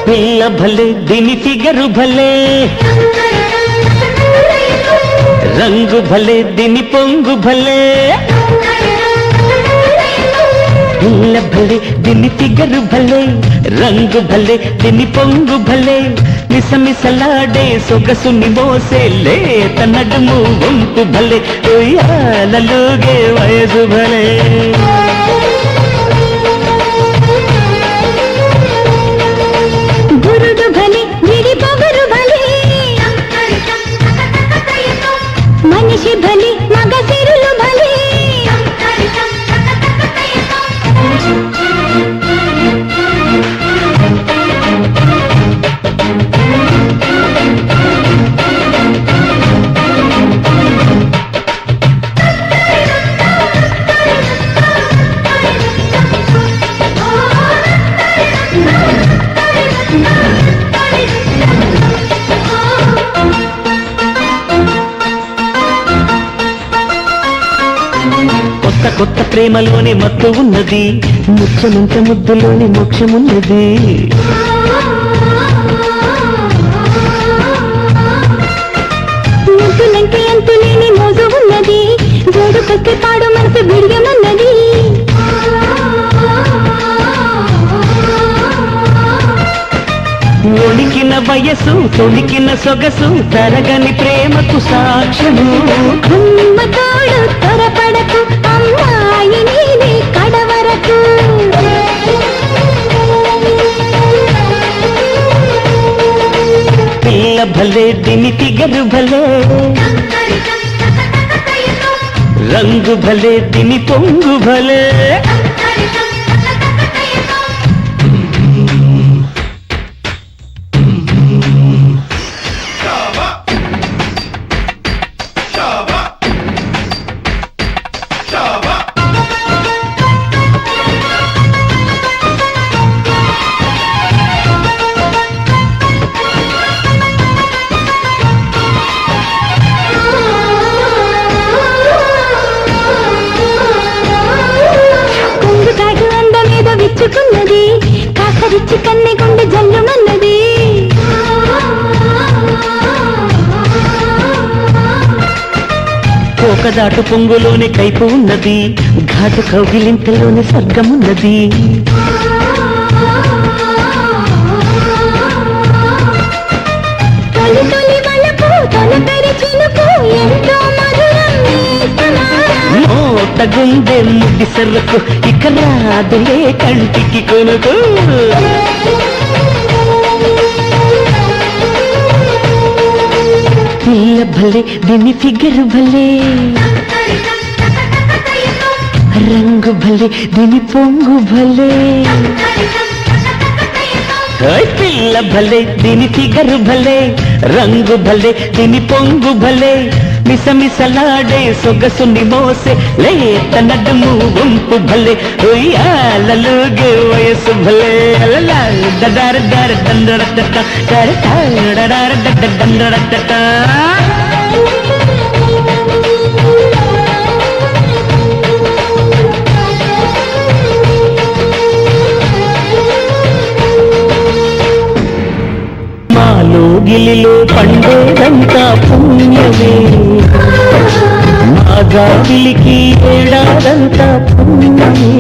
పిల్ల భలే దీని ఫిగరు భలే రంగు భలే దీని పొంగు భలే పిల్ల భలే దీని ఫిగరు భలే రంగు భలే దీని పొంగు భలే మిసమిసలాడే సొగసుని మోసే లేత నడుము వంపు భలే ఉయ్యాలలోగే వయసు భలే గురుడు భలే విడి పొగరు భలే మనిషి భలే మగ సిరులు భలే కొత్త కొత్త ప్రేమలోని మత్తు ఉన్నది ముచ్చమంత ముద్దులోని మోక్షమున్నది ముద్దులంటే అంతు లేని మోజు ఉన్నది జోడు కొస్తే పాడు మనసు బిడియమున్నది ఒలికిన వయసు తొలికిన సొగసు తరగని ప్రేమకు సాక్ష్యము అమ్మ తోడు త్వరపడకు అమ్మాయి నీనే కడవరకు పిల్ల భలే దీని ఫిగరు భలే రంగు భలే దీని పొంగు భలే కొంగుటాటు అందమేదో విచ్చుకున్నది కాకరిచ్చి కన్నె గుండె జల్లుమన్నది కోకదాటు పొంగులోని కైపు ఉన్నది ఘాటు కౌగిలింతలోని స్వర్గమున్నది తొలి తొలి వలపు తొలకరి చినుకు ఎంతో మధురం నేస్తమా. మోత గుండె ముద్ది సర్రకు ఇక రాదులే కంటికి కొనుకు పిల్ల భలే దీని ఫిగరు భలే రంగు భలే దీని పొంగు భలే పిల్ల భలే దీని ఫిగరు భలే రంగు భలే దీని పొంగు భలే మిసమిసలాడే సొగసుని మోసే లేత నడుము వంపు భలే ఉయ్యాలలోగే వయసు భలే అలలా దడార దార దండర దట్ట దార తారడార దడ్డ దండర దట్ట మాలో గిలిలో పండేదంతా పుణ్యమే మా గాలికి ఏడాదంతా పుణ్యమే